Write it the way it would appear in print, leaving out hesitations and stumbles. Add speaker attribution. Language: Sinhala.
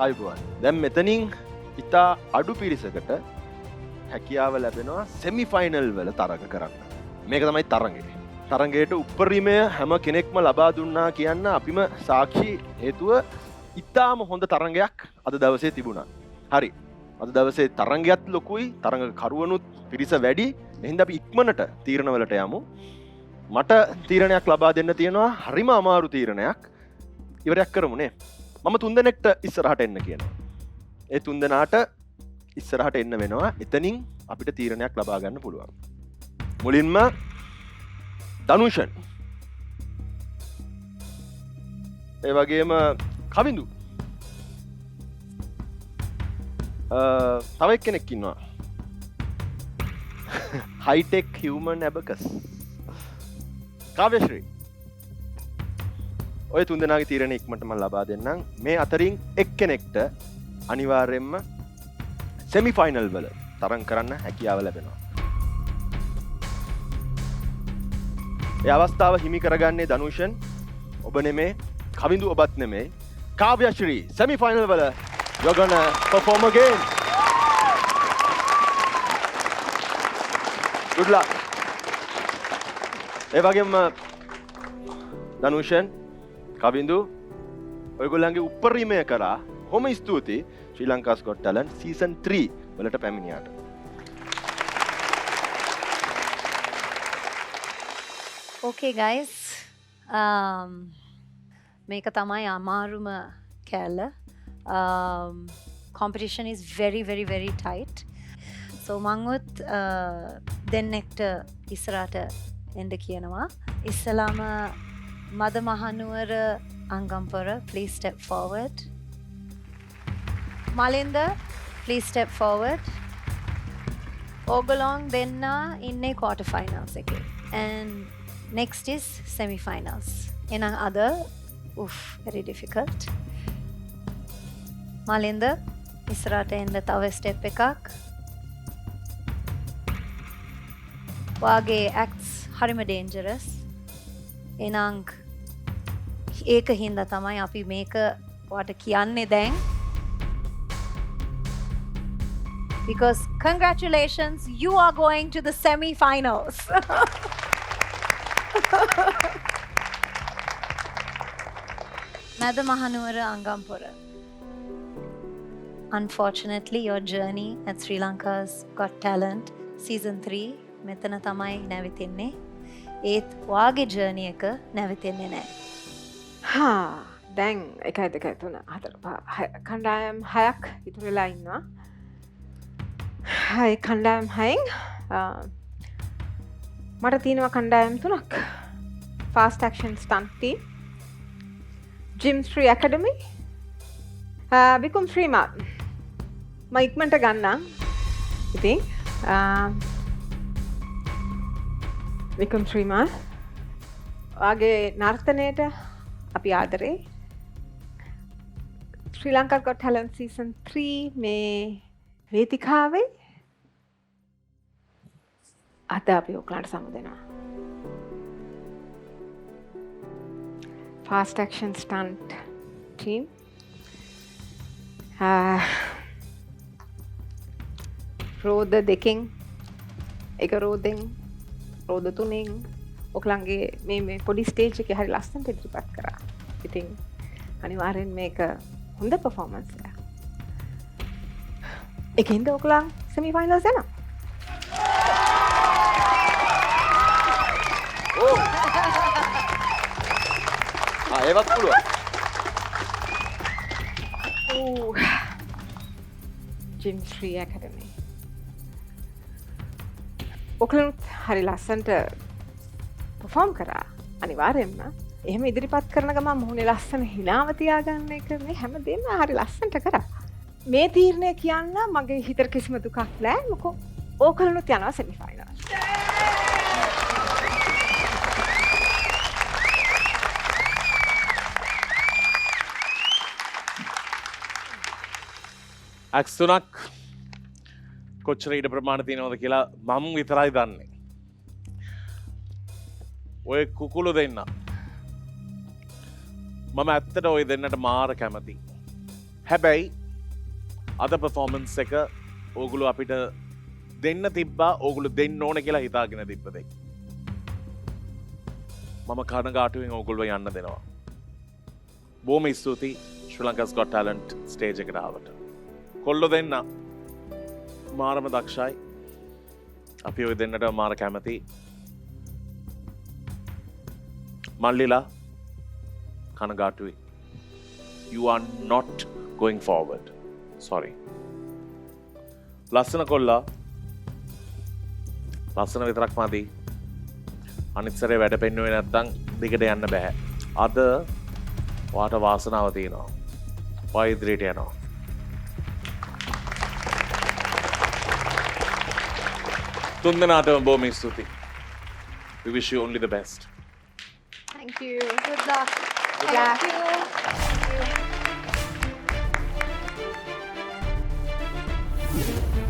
Speaker 1: ආයුබෝවන්. දැන් මෙතනින් ඉතා අඩු පිරිසකට හැකියාව ලැබෙනවා සෙමි ෆයිනල් වල තරඟ කරන්න. මේක තමයි තරඟය. තරඟයට උපරිමය හැම කෙනෙක්ම ලබා දුන්නා කියන්න අපිම සාක්ෂි හේතුව ඉතාම හොඳ තරඟයක් අද දවසේ තිබුණා. හරි. අද දවසේ තරඟයත් ලොකුයි, තරඟ කරුවනුත් පිරිස වැඩි. එහෙනම් අපි ඉක්මනට තීරණවලට යමු. මට තීරණයක් ලබා දෙන්න තියෙනවා, හරිම අමාරු තීරණයක්. ඉවරයක් කරමුනේ. මම තුන්දෙනෙක්ට ඉස්සරහට එන්න කියනවා. ඒ තුන්දෙනාට ඉස්සරහට එන්න වෙනවා. එතනින් අපිට තීරණයක් ලබා ගන්න පුළුවන්. මුලින්ම ධනුෂන්, ඒ වගේම කවිඳු, තව එක්කෙනෙක් ඉන්නවා, හයිටෙක් හියුමන් ඇබකස්, කාව්‍යශ්‍රී. ඔය තුන්දෙනාගේ තීරණ ඉක්මනට මම ලබා දෙන්නම්. මේ අතරින් එක්කෙනෙක්ට අනිවාර්යයෙන්ම සෙමි ෆයිනල් වල තරඟ කරන්න හැකියාව ලැබෙනවා. ඒ අවස්ථාව හිමි කරගන්නේ ධනුෂන්. ඔබ නෙමේ, කවිඳු ඔබත් නෙමේ. කාව්‍යශ්‍රී, සෙමි ෆයිනල් වල you're gonna perform again. Good luck. ඒ වගේම ධනුෂන්, කවිඳු, ඔයගොල්ලන්ගේ උපරිමය කරා. හොම ස්තුතියි ශ්‍රී ලංකාස් ගොට් ටැලන්ට් සීසන් 3 වලට පැමිණියාට.
Speaker 2: Okay guys, මේක තමයි අමාරුම කෑල්ල. Competition is very tight. So මංවත් දෙන්නෙක්ට ඉස්සරහට එන්න කියනවා. ඉස්සලාම මද Mahanuwara අංගම්පොර, please step forward. Malinda, please step forward. ඕගොල්ලෝ දෙන්න ඉන්නේ quarter finals එකේ. And next is semi-finals. එහෙනම් අද very difficult. Malinda, ඉස්සරහට එන්න තව step එකක්. වාගේ acts හරිම dangerous. එහෙනම් ඒක හින්දා තමයි අපි මේක ඔයාට කියන්නේ දැන්. Because congratulations, you are going to the semi-finals. Madam Mahanuwara Angampura. Unfortunately, your journey at Sri Lanka's Got Talent season 3 මෙතන තමයි නැවතින්නේ. ඒත් වාගේ journey එක නැවතින්නේ නැහැ.
Speaker 3: දැන් 1 2 3 4 5 කණ්ඩායම් 6ක් ඉතුරු වෙලා ඉන්නවා. හයි කණ්ඩායම් 6න් මට තියෙනවා කණ්ඩායම් 3ක්. Fast Action Stunt Team, Gym Sri Academy, Bikum Srimat. මම ඉක්මනට ගන්නම්. ඉතින් Bikum Srimat වාගේ නර්තනයට අපි ආදරේ. ශ්‍රී ලංකා Got Talent season 3 මේ වේදිකාවේ අද අපි ඔයගලන්ට සමුදෙනවා. Fast Action Stunt Team, රෝද දෙකෙන්, එක රෝදෙන්, රෝද තුනෙන් ඔයගලන්ගේ මේ පොඩි ස්ටේජ් එකේ හරි ලස්සනට ඉදිරිපත් කරා. ඉතින් අනිවාර්යෙන් මේක හොඳ performance එකක්. ඒකෙන්ද ඔයගලන් semi finals යනවා.
Speaker 1: ඒවත් පුළුවන්.
Speaker 3: Gym Sri Academy. ඔයගලන් හරි ලස්සනට perform කරා. අනිවාර්යෙන්ම එහෙම ඉදිරිපත් කරන ගමන් මොහොනේ ලස්සන හිනාව තියාගන්න එක මේ හැමදේම හරි ලස්සනට කරා. මේ තීරණය කියන්න මගේ හිතට කිසිම දුකක් නැහැ. මොකෝ ඕකලනුත් යනවා semi final.
Speaker 4: ඇක්ස් 3ක් කොච්චර ඊට ප්‍රමාණ තියෙනවද කියලා මම විතරයි දන්නේ. ඔය කුකුළු දෙන්න මම ඇත්තට ඔය දෙන්නට මාර කැමති. හැබැයි අද පර්ෆෝමන්ස් එක ඕගුලු අපිට දෙන්න තිබ්බා ඕගුලු දෙන්න ඕන කියලා හිතාගෙන තිබ්බදේ. මම කනගාටුවෙන් ඕගොල්ලෝ යන්න දෙනවා. බොහොම ස්තුතියි ශ්‍රී ලංකාස් ගොට් ටැලන්ට් ස්ටේජ් එකට ආවට. කොල්ලෝ දෙන්න මාරම දක්ෂයි. අපි ඔය දෙන්නට මාර කැමති. මල්ලිලා කනගාටුයි. You are not going forward. Sorry. ලස්සන කොල්ලා ලස්සන විතරක් මදි. අනිත්සරේ වැඩ පෙන්නුවේ නැත්තම් දිගට යන්න බෑ. අද වාට වාසනාව තියෙනවා. ඔය ඉදිරියට යනවා. තුන්දෙනාටම බොහොම ස්තුතියි. We wish you only the best.
Speaker 3: Thank you.
Speaker 2: Good luck.
Speaker 3: Thank
Speaker 2: you. Thank you.